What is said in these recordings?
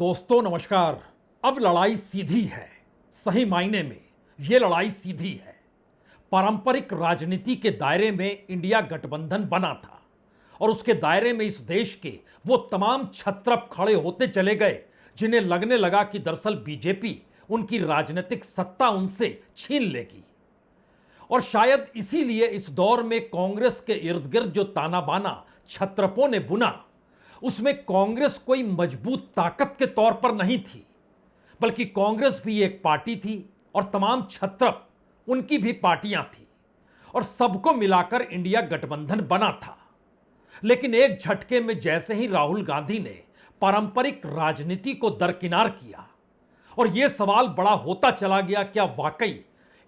दोस्तों नमस्कार। अब लड़ाई सीधी है। सही मायने में यह लड़ाई सीधी है। पारंपरिक राजनीति के दायरे में इंडिया गठबंधन बना था और उसके दायरे में इस देश के वो तमाम छत्रप खड़े होते चले गए जिन्हें लगने लगा कि दरअसल बीजेपी उनकी राजनीतिक सत्ता उनसे छीन लेगी। और शायद इसीलिए इस दौर में कांग्रेस के इर्द गिर्द जो ताना बाना छत्रपों ने बुना, उसमें कांग्रेस कोई मजबूत ताकत के तौर पर नहीं थी, बल्कि कांग्रेस भी एक पार्टी थी और तमाम छत्रप उनकी भी पार्टियां थी और सबको मिलाकर इंडिया गठबंधन बना था। लेकिन एक झटके में जैसे ही राहुल गांधी ने पारंपरिक राजनीति को दरकिनार किया और यह सवाल बड़ा होता चला गया, क्या वाकई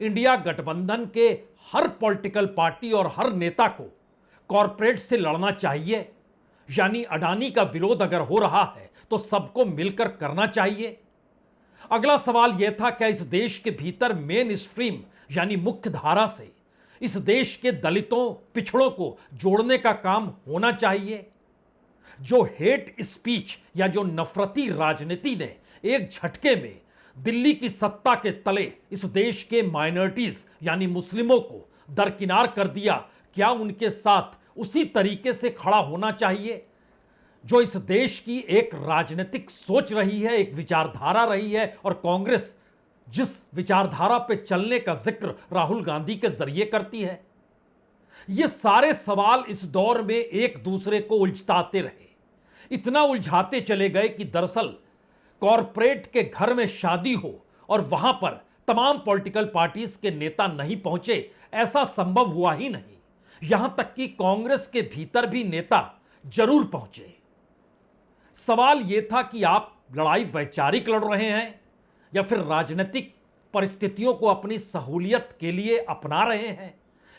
इंडिया गठबंधन के हर पॉलिटिकल पार्टी और हर नेता को कॉरपोरेट से लड़ना चाहिए? यानी अडानी का विरोध अगर हो रहा है तो सबको मिलकर करना चाहिए। अगला सवाल यह था, क्या इस देश के भीतर मेन स्ट्रीम यानी मुख्य धारा से इस देश के दलितों पिछड़ों को जोड़ने का काम होना चाहिए? जो हेट स्पीच या जो नफरती राजनीति ने एक झटके में दिल्ली की सत्ता के तले इस देश के माइनॉरिटीज यानी मुस्लिमों को दरकिनार कर दिया, क्या उनके साथ उसी तरीके से खड़ा होना चाहिए? जो इस देश की एक राजनीतिक सोच रही है, एक विचारधारा रही है और कांग्रेस जिस विचारधारा पे चलने का जिक्र राहुल गांधी के जरिए करती है, ये सारे सवाल इस दौर में एक दूसरे को उलझाते रहे। इतना उलझाते चले गए कि दरअसल कॉरपोरेट के घर में शादी हो और वहां पर तमाम पॉलिटिकल पार्टीज के नेता नहीं पहुंचे, ऐसा संभव हुआ ही नहीं। यहां तक कि कांग्रेस के भीतर भी नेता जरूर पहुंचे। सवाल यह था कि आप लड़ाई वैचारिक लड़ रहे हैं या फिर राजनीतिक परिस्थितियों को अपनी सहूलियत के लिए अपना रहे हैं,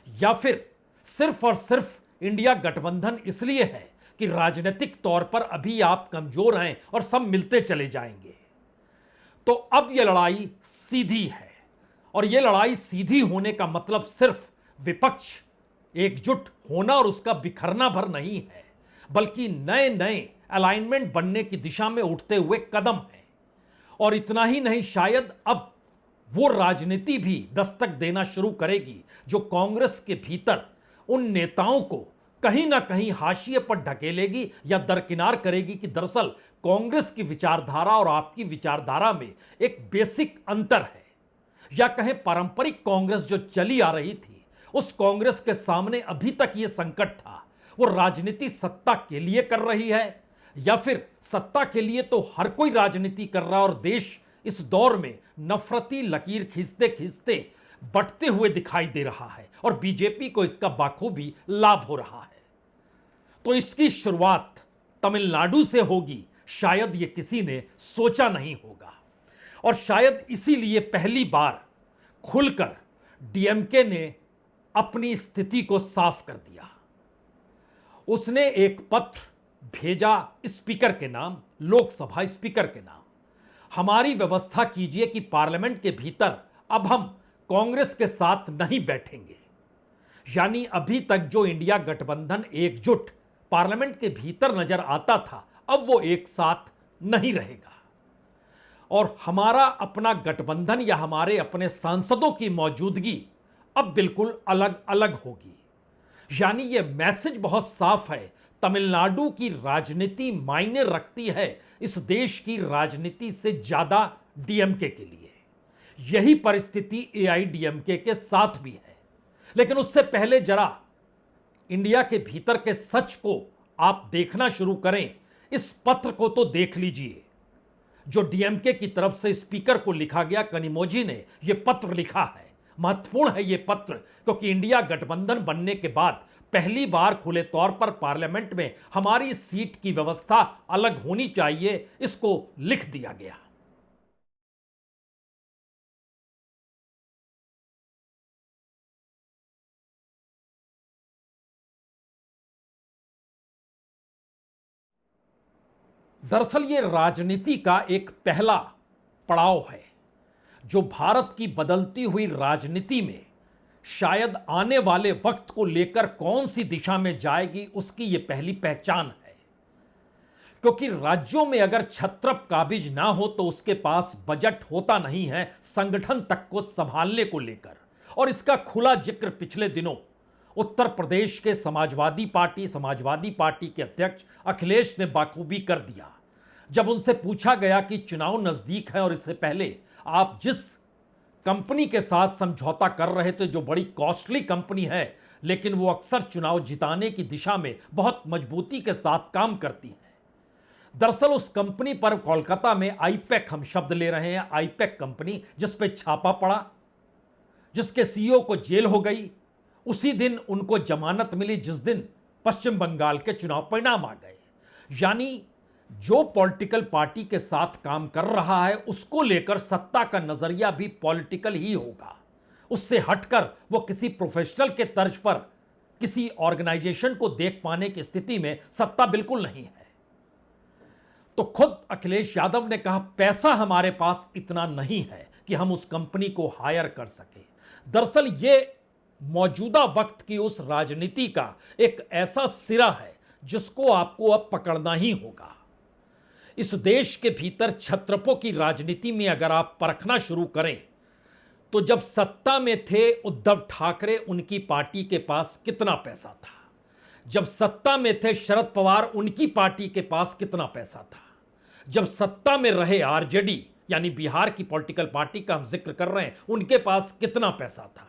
या फिर सिर्फ और सिर्फ इंडिया गठबंधन इसलिए है कि राजनीतिक तौर पर अभी आप कमजोर हैं और सब मिलते चले जाएंगे। तो अब यह लड़ाई सीधी है और यह लड़ाई सीधी होने का मतलब सिर्फ विपक्ष एकजुट होना और उसका बिखरना भर नहीं है, बल्कि नए नए अलाइनमेंट बनने की दिशा में उठते हुए कदम है। और इतना ही नहीं, शायद अब वो राजनीति भी दस्तक देना शुरू करेगी जो कांग्रेस के भीतर उन नेताओं को कहीं ना कहीं हाशिए पर ढकेलेगी या दरकिनार करेगी कि दरअसल कांग्रेस की विचारधारा और आपकी विचारधारा में एक बेसिक अंतर है। या कहें पारंपरिक कांग्रेस जो चली आ रही थी, उस कांग्रेस के सामने अभी तक यह संकट था, वो राजनीति सत्ता के लिए कर रही है या फिर सत्ता के लिए तो हर कोई राजनीति कर रहा है और देश इस दौर में नफरती लकीर खींचते खींचते बंटते हुए दिखाई दे रहा है और बीजेपी को इसका बाखूबी लाभ हो रहा है। तो इसकी शुरुआत तमिलनाडु से होगी, शायद ये किसी ने सोचा नहीं होगा। और शायद इसीलिए पहली बार खुलकर डीएमके ने अपनी स्थिति को साफ कर दिया। उसने एक पत्र भेजा स्पीकर के नाम, लोकसभा स्पीकर के नाम, हमारी व्यवस्था कीजिए कि पार्लियामेंट के भीतर अब हम कांग्रेस के साथ नहीं बैठेंगे। यानी अभी तक जो इंडिया गठबंधन एकजुट पार्लियामेंट के भीतर नजर आता था, अब वो एक साथ नहीं रहेगा और हमारा अपना गठबंधन या हमारे अपने सांसदों की मौजूदगी अब बिल्कुल अलग अलग होगी। यानी यह मैसेज बहुत साफ है, तमिलनाडु की राजनीति मायने रखती है इस देश की राजनीति से ज्यादा डीएमके के लिए। यही परिस्थिति एआईडीएमके के साथ भी है। लेकिन उससे पहले जरा इंडिया के भीतर के सच को आप देखना शुरू करें। इस पत्र को तो देख लीजिए जो डीएमके की तरफ से स्पीकर को लिखा गया। कनिमोझी ने यह पत्र लिखा है। महत्वपूर्ण है यह पत्र क्योंकि इंडिया गठबंधन बनने के बाद पहली बार खुले तौर पर पार्लियामेंट में हमारी सीट की व्यवस्था अलग होनी चाहिए, इसको लिख दिया गया। दरअसल यह राजनीति का एक पहला पड़ाव है जो भारत की बदलती हुई राजनीति में शायद आने वाले वक्त को लेकर कौन सी दिशा में जाएगी, उसकी यह पहली पहचान है। क्योंकि राज्यों में अगर छत्रप काबिज ना हो तो उसके पास बजट होता नहीं है संगठन तक को संभालने को लेकर। और इसका खुला जिक्र पिछले दिनों उत्तर प्रदेश के समाजवादी पार्टी के अध्यक्ष अखिलेश ने बाखूबी कर दिया जब उनसे पूछा गया कि चुनाव नजदीक है और इससे पहले आप जिस कंपनी के साथ समझौता कर रहे थे जो बड़ी कॉस्टली कंपनी है लेकिन वो अक्सर चुनाव जिताने की दिशा में बहुत मजबूती के साथ काम करती है। दरअसल उस कंपनी पर कोलकाता में आईपैक, हम शब्द ले रहे हैं, आईपैक कंपनी जिस पे छापा पड़ा, जिसके सीईओ को जेल हो गई, उसी दिन उनको जमानत मिली जिस दिन पश्चिम बंगाल के चुनाव परिणाम आ गए। यानी जो पॉलिटिकल पार्टी के साथ काम कर रहा है उसको लेकर सत्ता का नजरिया भी पॉलिटिकल ही होगा। उससे हटकर वो किसी प्रोफेशनल के तर्ज पर किसी ऑर्गेनाइजेशन को देख पाने की स्थिति में सत्ता बिल्कुल नहीं है। तो खुद अखिलेश यादव ने कहा पैसा हमारे पास इतना नहीं है कि हम उस कंपनी को हायर कर सके। दरअसल यह मौजूदा वक्त की उस राजनीति का एक ऐसा सिरा है जिसको आपको अब पकड़ना ही होगा। इस देश के भीतर छत्रपों की राजनीति में अगर आप परखना शुरू करें तो जब सत्ता में थे उद्धव ठाकरे, उनकी पार्टी के पास कितना पैसा था? जब सत्ता में थे शरद पवार, उनकी पार्टी के पास कितना पैसा था? जब सत्ता में रहे आरजेडी यानी बिहार की पॉलिटिकल पार्टी का हम जिक्र कर रहे हैं, उनके पास कितना पैसा था?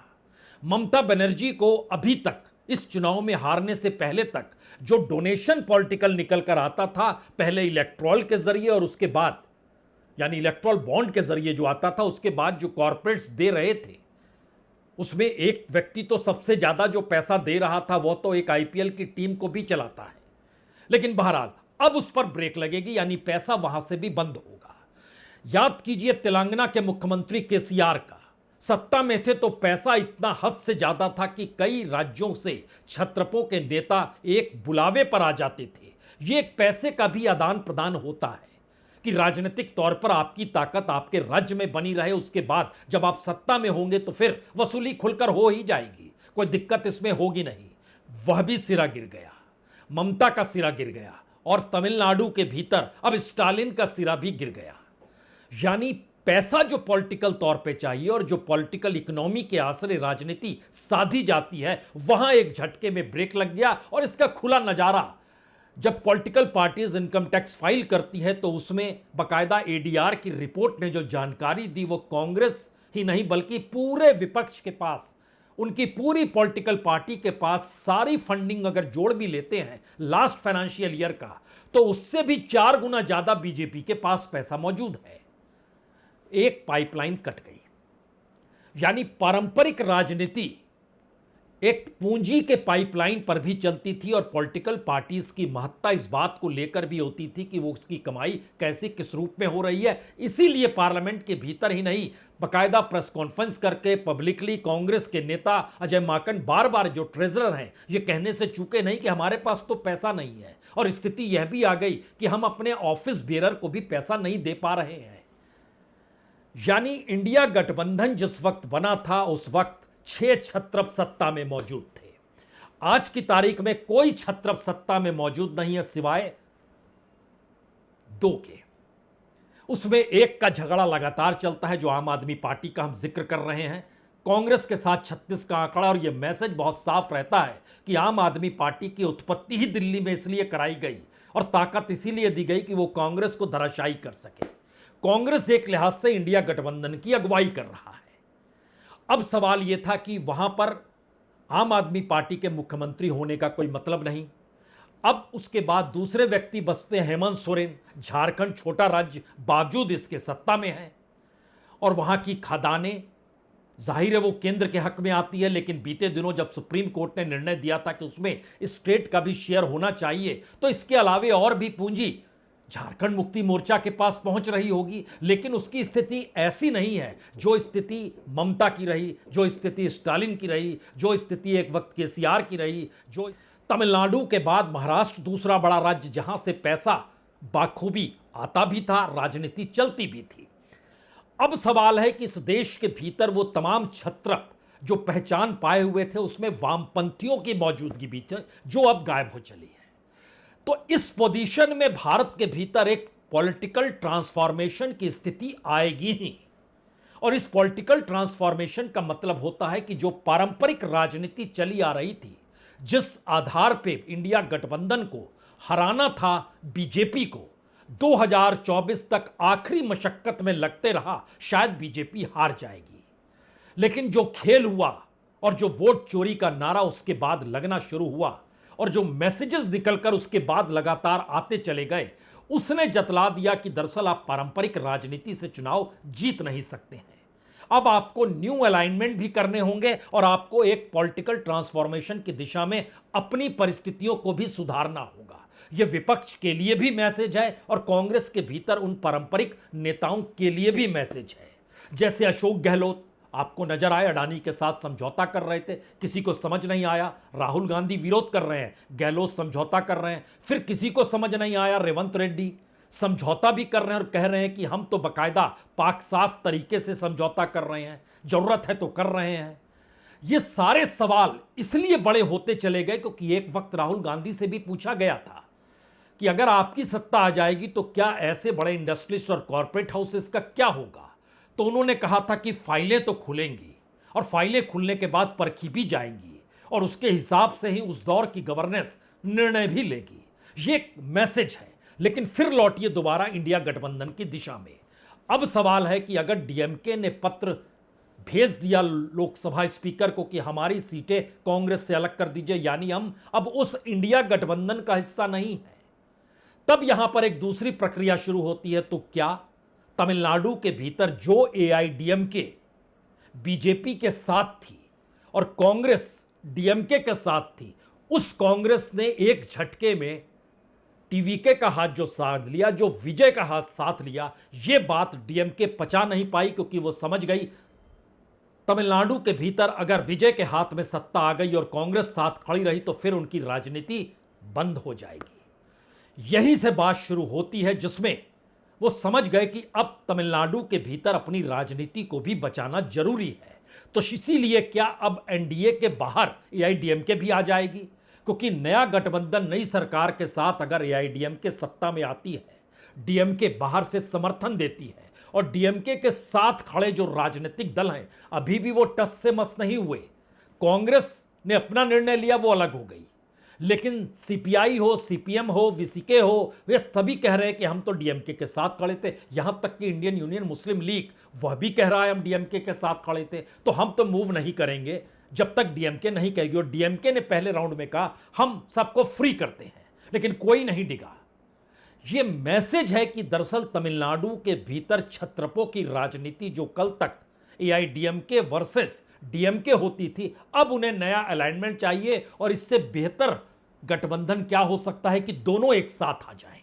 ममता बनर्जी को अभी तक इस चुनाव में हारने से पहले तक जो डोनेशन पॉलिटिकल निकल कर आता था, पहले इलेक्ट्रॉल के जरिए और उसके बाद यानी इलेक्ट्रॉल बॉन्ड के जरिए जो आता था, उसके बाद जो कॉर्पोरेट्स दे रहे थे, उसमें एक व्यक्ति तो सबसे ज्यादा जो पैसा दे रहा था वो तो एक आईपीएल की टीम को भी चलाता है। लेकिन बहरहाल अब उस पर ब्रेक लगेगी, यानी पैसा वहां से भी बंद होगा। याद कीजिए तेलंगाना के मुख्यमंत्री केसीआर का, सत्ता में थे तो पैसा इतना हद से ज्यादा था कि कई राज्यों से छत्रपों के नेता एक बुलावे पर आ जाते थे। यह एक पैसे का भी आदान प्रदान होता है कि राजनीतिक तौर पर आपकी ताकत आपके राज्य में बनी रहे, उसके बाद जब आप सत्ता में होंगे तो फिर वसूली खुलकर हो ही जाएगी, कोई दिक्कत इसमें होगी नहीं। वह भी सिरा गिर गया, ममता का सिरा गिर गया और तमिलनाडु के भीतर अब स्टालिन का सिरा भी गिर गया। यानी पैसा जो पॉलिटिकल तौर पे चाहिए और जो पॉलिटिकल इकोनॉमी के आसरे राजनीति साधी जाती है, वहां एक झटके में ब्रेक लग गया। और इसका खुला नजारा जब political parties income tax file करती है तो उसमें बकायदा एडीआर की रिपोर्ट ने जो जानकारी दी वो कांग्रेस ही नहीं बल्कि पूरे विपक्ष के पास, उनकी पूरी पॉलिटिकल पार्टी के पास सारी फंडिंग अगर जोड़ भी लेते हैं लास्ट फाइनेंशियल ईयर का, तो उससे भी 4 गुना ज्यादा बीजेपी के पास पैसा मौजूद है। एक पाइपलाइन कट गई। यानी पारंपरिक राजनीति एक पूंजी के पाइपलाइन पर भी चलती थी और पॉलिटिकल पार्टीज की महत्ता इस बात को लेकर भी होती थी कि वो उसकी कमाई कैसे किस रूप में हो रही है। इसीलिए पार्लियामेंट के भीतर ही नहीं, बकायदा प्रेस कॉन्फ्रेंस करके पब्लिकली कांग्रेस के नेता अजय माकन बार बार, जो ट्रेजरर हैं, ये कहने से चूके नहीं कि हमारे पास तो पैसा नहीं है। और स्थिति यह भी आ गई कि हम अपने ऑफिस बेरर को भी पैसा नहीं दे पा रहे हैं। यानी इंडिया गठबंधन जिस वक्त बना था उस वक्त 6 छत्रप सत्ता में मौजूद थे। आज की तारीख में कोई छत्रप सत्ता में मौजूद नहीं है सिवाय 2 के। उसमें एक का झगड़ा लगातार चलता है जो आम आदमी पार्टी का हम जिक्र कर रहे हैं। कांग्रेस के साथ 36 का आंकड़ा, और यह मैसेज बहुत साफ रहता है कि आम आदमी पार्टी की उत्पत्ति ही दिल्ली में इसलिए कराई गई और ताकत इसीलिए दी गई कि वो कांग्रेस को धराशायी कर सके। कांग्रेस एक लिहाज से इंडिया गठबंधन की अगुवाई कर रहा है। अब सवाल यह था कि वहां पर आम आदमी पार्टी के मुख्यमंत्री होने का कोई मतलब नहीं। अब उसके बाद दूसरे व्यक्ति बसते हैं हेमंत सोरेन। झारखंड छोटा राज्य, बावजूद इसके सत्ता में है और वहां की खदानें जाहिर है वो केंद्र के हक में आती है। लेकिन बीते दिनों जब सुप्रीम कोर्ट ने निर्णय दिया था कि उसमें स्टेट का भी शेयर होना चाहिए, तो इसके अलावे और भी पूंजी झारखंड मुक्ति मोर्चा के पास पहुंच रही होगी। लेकिन उसकी स्थिति ऐसी नहीं है जो स्थिति ममता की रही, जो स्थिति स्टालिन की रही, जो स्थिति एक वक्त केसीआर की रही, जो तमिलनाडु के बाद महाराष्ट्र दूसरा बड़ा राज्य जहां से पैसा बाखूबी आता भी था, राजनीति चलती भी थी। अब सवाल है कि इस देश के भीतर वो तमाम छत्रप जो पहचान पाए हुए थे उसमें वामपंथियों की मौजूदगी भी थी जो अब गायब हो चली है। तो इस पोजीशन में भारत के भीतर एक पॉलिटिकल ट्रांसफॉर्मेशन की स्थिति आएगी ही। और इस पॉलिटिकल ट्रांसफॉर्मेशन का मतलब होता है कि जो पारंपरिक राजनीति चली आ रही थी, जिस आधार पे इंडिया गठबंधन को हराना था बीजेपी को, 2024 तक आखिरी मशक्कत में लगते रहा शायद बीजेपी हार जाएगी। लेकिन जो खेल हुआ और जो वोट चोरी का नारा उसके बाद लगना शुरू हुआ और जो मैसेजेस निकलकर उसके बाद लगातार आते चले गए, उसने जतला दिया कि दरअसल आप पारंपरिक राजनीति से चुनाव जीत नहीं सकते हैं। अब आपको न्यू अलाइनमेंट भी करने होंगे और आपको एक पॉलिटिकल ट्रांसफॉर्मेशन की दिशा में अपनी परिस्थितियों को भी सुधारना होगा। यह विपक्ष के लिए भी मैसेज है और कांग्रेस के भीतर उन पारंपरिक नेताओं के लिए भी मैसेज है। जैसे अशोक गहलोत आपको नजर आए अडानी के साथ समझौता कर रहे थे, किसी को समझ नहीं आया। राहुल गांधी विरोध कर रहे हैं, गहलोत समझौता कर रहे हैं। फिर किसी को समझ नहीं आया, रेवंत रेड्डी समझौता भी कर रहे हैं और कह रहे हैं कि हम तो बकायदा पाक साफ तरीके से समझौता कर रहे हैं, जरूरत है तो कर रहे हैं। ये सारे सवाल इसलिए बड़े होते चले गए क्योंकि एक वक्त राहुल गांधी से भी पूछा गया था कि अगर आपकी सत्ता आ जाएगी तो क्या ऐसे बड़े इंडस्ट्रियलिस्ट और कॉर्पोरेट हाउसेस का क्या होगा। तो उन्होंने कहा था कि फाइलें तो खुलेंगी और फाइलें खुलने के बाद परखी भी जाएंगी और उसके हिसाब से ही उस दौर की गवर्नेंस निर्णय भी लेगी। ये एक मैसेज है। लेकिन फिर लौटिए दोबारा इंडिया गठबंधन की दिशा में। अब सवाल है कि अगर डीएमके ने पत्र भेज दिया लोकसभा स्पीकर को कि हमारी सीटें कांग्रेस से अलग कर दीजिए, यानी हम अब उस इंडिया गठबंधन का हिस्सा नहीं है, तब यहां पर एक दूसरी प्रक्रिया शुरू होती है। तो क्या तमिलनाडु के भीतर जो एआईडीएमके बीजेपी के साथ थी और कांग्रेस डीएमके के साथ थी, उस कांग्रेस ने एक झटके में टीवीके का हाथ जो साध लिया, जो विजय का हाथ साथ लिया, यह बात डीएमके पचा नहीं पाई क्योंकि वो समझ गई तमिलनाडु के भीतर अगर विजय के हाथ में सत्ता आ गई और कांग्रेस साथ खड़ी रही तो फिर उनकी राजनीति बंद हो जाएगी। यहीं से बात शुरू होती है जिसमें वो समझ गए कि अब तमिलनाडु के भीतर अपनी राजनीति को भी बचाना जरूरी है। तो इसीलिए क्या अब एनडीए के बाहर एआईडीएमके भी आ जाएगी, क्योंकि नया गठबंधन नई सरकार के साथ अगर एआईडीएमके सत्ता में आती है, डीएमके बाहर से समर्थन देती है और डीएमके के साथ खड़े जो राजनीतिक दल हैं अभी भी वो टस से मस नहीं हुए। कांग्रेस ने अपना निर्णय लिया, वो अलग हो गई, लेकिन सीपीआई हो, सीपीएम हो, वीसीके हो, वे तभी कह रहे हैं कि हम तो डीएमके के साथ खड़े थे। यहां तक कि इंडियन यूनियन मुस्लिम लीग वह भी कह रहा है हम डीएमके के साथ खड़े थे, तो हम तो मूव नहीं करेंगे जब तक डीएमके नहीं कहेगी। और डीएमके ने पहले राउंड में कहा हम सबको फ्री करते हैं, लेकिन कोई नहीं डिगा। यह मैसेज है कि दरअसल तमिलनाडु के भीतर छत्रपों की राजनीति जो कल तक एआईडीएमके वर्सेस डीएमके होती थी, अब उन्हें नया अलाइनमेंट चाहिए। और इससे बेहतर गठबंधन क्या हो सकता है कि दोनों एक साथ आ जाएं।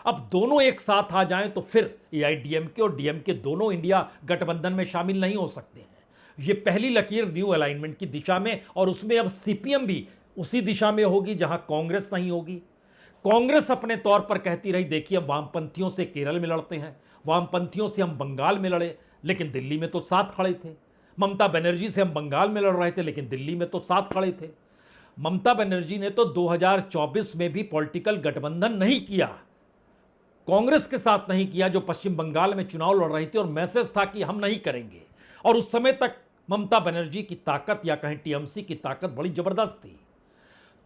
अब दोनों एक साथ आ जाएं तो फिर एआईडीएमके और डीएमके दोनों इंडिया गठबंधन में शामिल नहीं हो सकते हैं। यह पहली लकीर न्यू अलाइनमेंट की दिशा में, और उसमें अब सीपीएम भी उसी दिशा में होगी जहां कांग्रेस नहीं होगी। कांग्रेस अपने तौर पर कहती रही देखिए वामपंथियों से केरल में लड़ते हैं, वामपंथियों से हम बंगाल में लड़े लेकिन दिल्ली में तो साथ खड़े थे। ममता बनर्जी से हम बंगाल में लड़ रहे थे लेकिन दिल्ली में तो साथ खड़े थे। ममता बनर्जी ने तो 2024 में भी पॉलिटिकल गठबंधन नहीं किया, कांग्रेस के साथ नहीं किया जो पश्चिम बंगाल में चुनाव लड़ रही थी, और मैसेज था कि हम नहीं करेंगे। और उस समय तक ममता बनर्जी की ताकत या कहें टीएमसी की ताकत बड़ी जबरदस्त थी।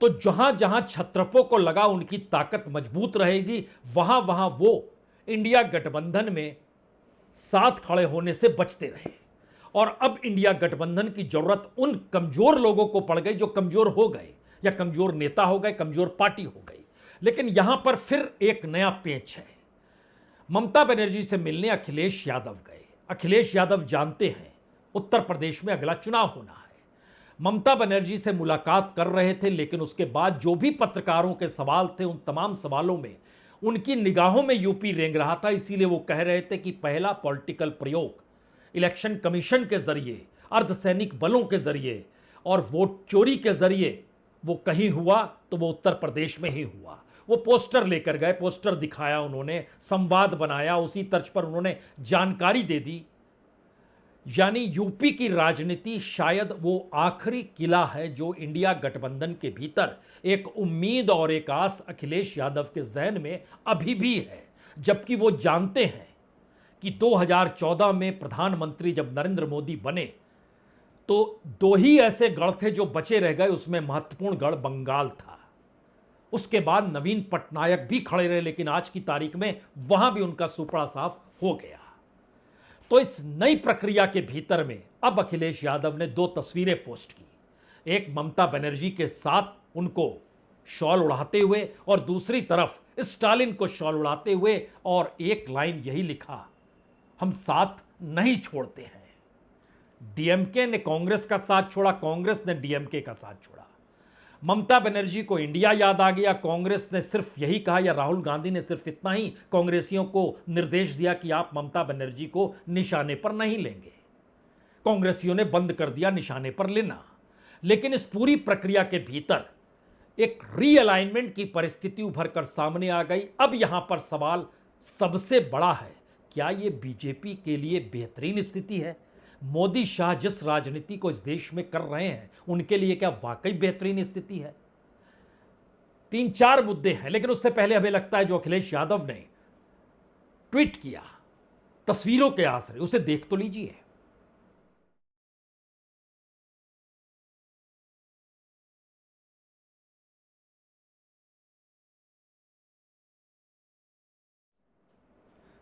तो जहां जहां छत्रपों को लगा उनकी ताकत मजबूत रहेगी, वहां वहां वो इंडिया गठबंधन में साथ खड़े होने से बचते रहे। और अब इंडिया गठबंधन की जरूरत उन कमजोर लोगों को पड़ गई जो कमजोर हो गए, या कमजोर नेता हो गए, कमजोर पार्टी हो गई। लेकिन यहां पर फिर एक नया पेच है। ममता बनर्जी से मिलने अखिलेश यादव गए। अखिलेश यादव जानते हैं उत्तर प्रदेश में अगला चुनाव होना है। ममता बनर्जी से मुलाकात कर रहे थे, लेकिन उसके बाद जो भी पत्रकारों के सवाल थे उन तमाम सवालों में उनकी निगाहों में यूपी रेंग रहा था। इसीलिए वो कह रहे थे कि पहला पॉलिटिकल प्रयोग इलेक्शन कमीशन के जरिए, अर्धसैनिक बलों के जरिए और वोट चोरी के जरिए वो कहीं हुआ तो वो उत्तर प्रदेश में ही हुआ। वो पोस्टर लेकर गए, पोस्टर दिखाया उन्होंने, संवाद बनाया, उसी तर्ज पर उन्होंने जानकारी दे दी यानी यूपी की राजनीति शायद वो आखिरी किला है जो इंडिया गठबंधन के भीतर एक उम्मीद और एक आस अखिलेश यादव के जहन में अभी भी है, जबकि वो जानते हैं कि 2014 में प्रधानमंत्री जब नरेंद्र मोदी बने तो दो ही ऐसे गढ़ थे जो बचे रह गए, उसमें महत्वपूर्ण गढ़ बंगाल था। उसके बाद नवीन पटनायक भी खड़े रहे, लेकिन आज की तारीख में वहां भी उनका सुपड़ा साफ हो गया। तो इस नई प्रक्रिया के भीतर में अब अखिलेश यादव ने दो तस्वीरें पोस्ट की, एक ममता बनर्जी के साथ उनको शॉल उड़ाते हुए और दूसरी तरफ स्टालिन को शॉल उड़ाते हुए, और एक लाइन यही लिखा, हम साथ नहीं छोड़ते हैं। डीएमके ने कांग्रेस का साथ छोड़ा, कांग्रेस ने डीएमके का साथ छोड़ा। ममता बनर्जी को इंडिया याद आ गया, कांग्रेस ने सिर्फ यही कहा, या राहुल गांधी ने सिर्फ इतना ही कांग्रेसियों को निर्देश दिया कि आप ममता बनर्जी को निशाने पर नहीं लेंगे। कांग्रेसियों ने बंद कर दिया निशाने पर लेना। लेकिन इस पूरी प्रक्रिया के भीतर एक रीअलाइनमेंट की परिस्थिति उभर कर सामने आ गई। अब यहां पर सवाल सबसे बड़ा है, क्या यह बीजेपी के लिए बेहतरीन स्थिति है? मोदी शाह जिस राजनीति को इस देश में कर रहे हैं उनके लिए क्या वाकई बेहतरीन स्थिति है? तीन चार मुद्दे हैं, लेकिन उससे पहले हमें लगता है जो अखिलेश यादव ने ट्वीट किया तस्वीरों के आसरे, उसे देख तो लीजिए।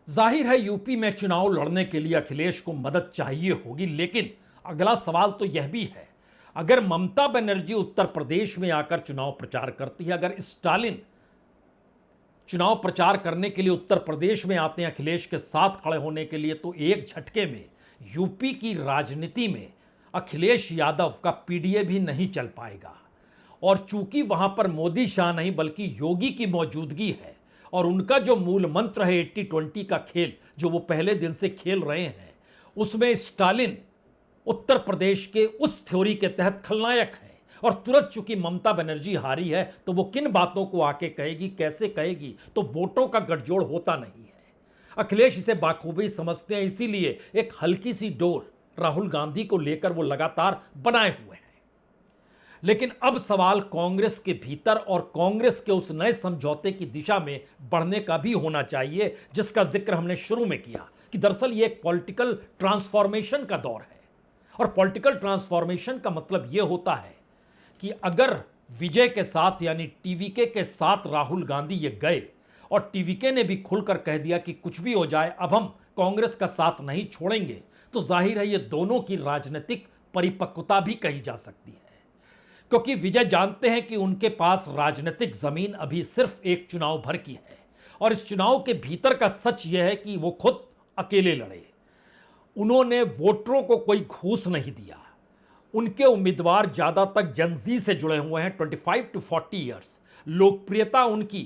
जाहिर है यूपी में चुनाव लड़ने के लिए अखिलेश को मदद चाहिए होगी, लेकिन अगला सवाल तो यह भी है, अगर ममता बनर्जी उत्तर प्रदेश में आकर चुनाव प्रचार करती है, अगर स्टालिन चुनाव प्रचार करने के लिए उत्तर प्रदेश में आते हैं अखिलेश के साथ खड़े होने के लिए, तो एक झटके में यूपी की राजनीति में अखिलेश यादव का पीडीए भी नहीं चल पाएगा। और चूंकि वहां पर मोदी शाह नहीं बल्कि योगी की मौजूदगी है, और उनका जो मूल मंत्र है 80-20 का खेल जो वो पहले दिन से खेल रहे हैं, उसमें स्टालिन उत्तर प्रदेश के उस थ्योरी के तहत खलनायक है। और तुरंत चूंकि ममता बनर्जी हारी है तो वो किन बातों को आके कहेगी, कैसे कहेगी, तो वोटों का गठजोड़ होता नहीं है। अखिलेश इसे बाखूबी समझते हैं, इसीलिए एक हल्की सी डोर राहुल गांधी को लेकर वो लगातार बनाए हुए हैं। लेकिन अब सवाल कांग्रेस के भीतर और कांग्रेस के उस नए समझौते की दिशा में बढ़ने का भी होना चाहिए, जिसका जिक्र हमने शुरू में किया कि दरअसल ये एक पॉलिटिकल ट्रांसफॉर्मेशन का दौर है। और पॉलिटिकल ट्रांसफॉर्मेशन का मतलब यह होता है कि अगर विजय के साथ यानी टीवीके के साथ राहुल गांधी ये गए और टीवीके ने भी खुलकर कह दिया कि कुछ भी हो जाए अब हम कांग्रेस का साथ नहीं छोड़ेंगे, तो जाहिर है ये दोनों की राजनीतिक परिपक्वता भी कही जा सकती है। क्योंकि विजय जानते हैं कि उनके पास राजनीतिक जमीन अभी सिर्फ एक चुनाव भर की है, और इस चुनाव के भीतर का सच यह है कि वो खुद अकेले लड़े। उन्होंने वोटरों को कोई घूस नहीं दिया। उनके उम्मीदवार ज्यादातर जनजी से जुड़े हुए हैं, 25 to 40 ईयर्स। लोकप्रियता उनकी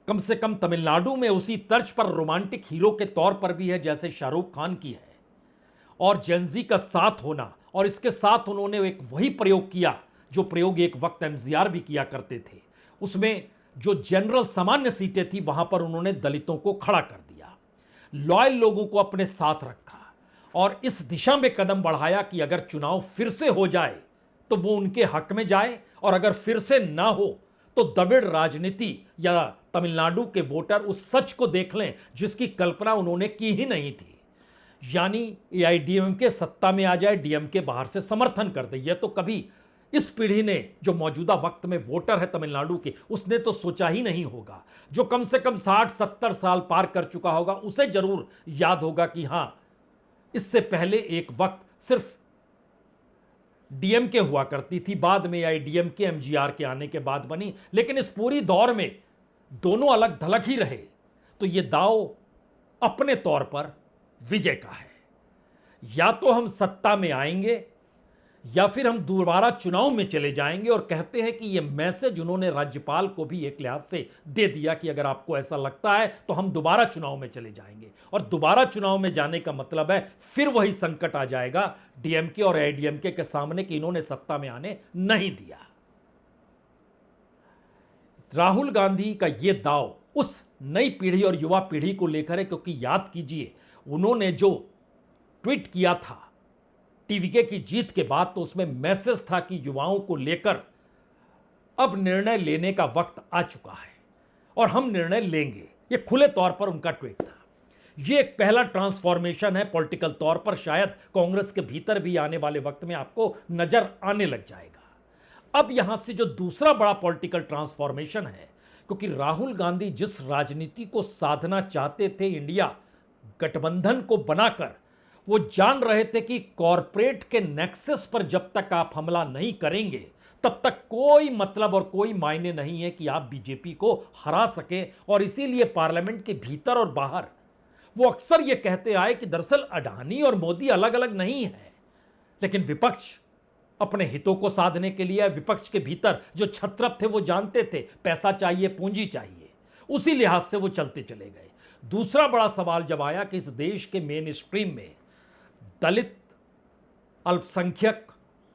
कम से कम तमिलनाडु में उसी तर्ज पर रोमांटिक हीरो के तौर पर भी है जैसे शाहरुख खान की है। और जेनजी का साथ होना, और इसके साथ उन्होंने एक वही प्रयोग किया जो प्रयोग एक वक्त एमजीआर भी किया करते थे। उसमें जो जनरल सामान्य सीटें थी वहां पर उन्होंने दलितों को खड़ा कर दिया, लॉयल लोगों को अपने साथ रखा, और इस दिशा में कदम बढ़ाया कि अगर चुनाव फिर से हो जाए तो वो उनके हक में जाए, और अगर फिर से ना हो तो द्रविड़ राजनीति या तमिलनाडु के वोटर उस सच को देख लें जिसकी कल्पना उन्होंने की ही नहीं थी। यानी एआईडीएमके सत्ता में आ जाए, डीएमके बाहर से समर्थन कर दे। यह तो कभी इस पीढ़ी ने, जो मौजूदा वक्त में वोटर है तमिलनाडु के, उसने तो सोचा ही नहीं होगा। जो कम से कम 60-70 साल पार कर चुका होगा उसे जरूर याद होगा कि हां, इससे पहले एक वक्त सिर्फ डीएमके हुआ करती थी, बाद में आई डीएमके एमजीआर के आने के बाद बनी, लेकिन इस पूरी दौर में दोनों अलग थलग ही रहे। तो यह दांव अपने तौर पर विजय का है। या तो हम सत्ता में आएंगे या फिर हम दोबारा चुनाव में चले जाएंगे। और कहते हैं कि यह मैसेज उन्होंने राज्यपाल को भी एक लिहाज से दे दिया कि अगर आपको ऐसा लगता है तो हम दोबारा चुनाव में चले जाएंगे। और दोबारा चुनाव में जाने का मतलब है फिर वही संकट आ जाएगा डीएमके और एआईडीएमके के सामने कि इन्होंने सत्ता में आने नहीं दिया। राहुल गांधी का यह दाव उस नई पीढ़ी और युवा पीढ़ी को लेकर है, क्योंकि याद कीजिए उन्होंने जो ट्वीट किया था टीवीके की जीत के बाद, तो उसमें मैसेज था कि युवाओं को लेकर अब निर्णय लेने का वक्त आ चुका है और हम निर्णय लेंगे। यह खुले तौर पर उनका ट्वीट था। यह एक पहला ट्रांसफॉर्मेशन है पॉलिटिकल तौर पर, शायद कांग्रेस के भीतर भी आने वाले वक्त में आपको नजर आने लग जाएगा। अब यहां से जो दूसरा बड़ा पॉलिटिकल ट्रांसफॉर्मेशन है, क्योंकि राहुल गांधी जिस राजनीति को साधना चाहते थे इंडिया गठबंधन को बनाकर, वो जान रहे थे कि कॉरपोरेट के नेक्सस पर जब तक आप हमला नहीं करेंगे तब तक कोई मतलब और कोई मायने नहीं है कि आप बीजेपी को हरा सके। और इसीलिए पार्लियामेंट के भीतर और बाहर वो अक्सर ये कहते आए कि दरअसल अडानी और मोदी अलग अलग नहीं है, लेकिन विपक्ष अपने हितों को साधने के लिए, विपक्ष के भीतर जो छत्रप थे वो जानते थे पैसा चाहिए, पूंजी चाहिए, उसी लिहाज से वो चलते चले गए। दूसरा बड़ा सवाल जब आया कि इस देश के मेन स्ट्रीम में दलित, अल्पसंख्यक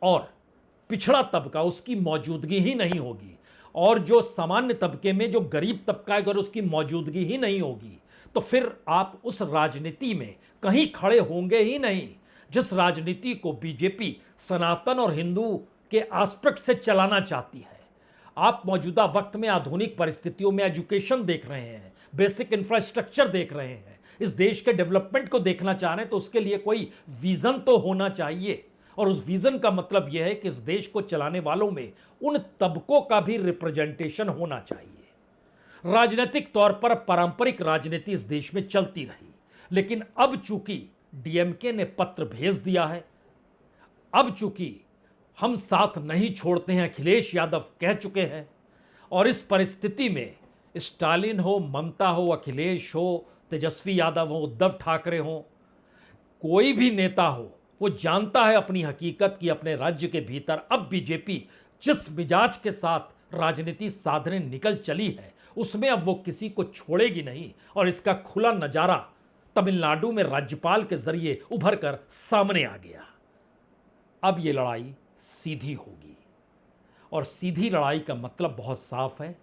और पिछड़ा तबका, उसकी मौजूदगी ही नहीं होगी, और जो सामान्य तबके में जो गरीब तबका है अगर उसकी मौजूदगी ही नहीं होगी, तो फिर आप उस राजनीति में कहीं खड़े होंगे ही नहीं जिस राजनीति को बीजेपी सनातन और हिंदू के एस्पेक्ट से चलाना चाहती है। आप मौजूदा वक्त में आधुनिक परिस्थितियों में एजुकेशन देख रहे हैं, बेसिक इंफ्रास्ट्रक्चर देख रहे हैं, इस देश के डेवलपमेंट को देखना चाह रहे हैं, तो उसके लिए कोई विजन तो होना चाहिए। और उस विजन का मतलब यह है कि इस देश को चलाने वालों में उन तबकों का भी रिप्रेजेंटेशन होना चाहिए। राजनीतिक तौर पर पारंपरिक राजनीति इस देश में चलती रही, लेकिन अब चूंकि डीएमके ने पत्र भेज दिया है, अब चूंकि हम साथ नहीं छोड़ते हैं अखिलेश यादव कह चुके हैं, और इस परिस्थिति में स्टालिन हो, ममता हो, अखिलेश हो, तेजस्वी यादव हो, उद्धव ठाकरे हो, कोई भी नेता हो, वो जानता है अपनी हकीकत की अपने राज्य के भीतर अब बीजेपी जिस मिजाज के साथ राजनीति साधने निकल चली है उसमें अब वो किसी को छोड़ेगी नहीं। और इसका खुला नजारा तमिलनाडु में राज्यपाल के जरिए उभर कर सामने आ गया। अब ये लड़ाई सीधी होगी, और सीधी लड़ाई का मतलब बहुत साफ है,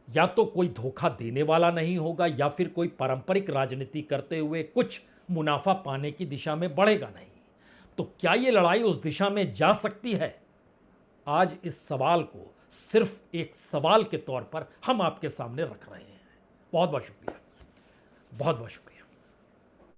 या तो कोई धोखा देने वाला नहीं होगा, या फिर कोई पारंपरिक राजनीति करते हुए कुछ मुनाफा पाने की दिशा में बढ़ेगा नहीं। तो क्या यह लड़ाई उस दिशा में जा सकती है? आज इस सवाल को सिर्फ एक सवाल के तौर पर हम आपके सामने रख रहे हैं। बहुत बहुत शुक्रिया, बहुत बहुत शुक्रिया।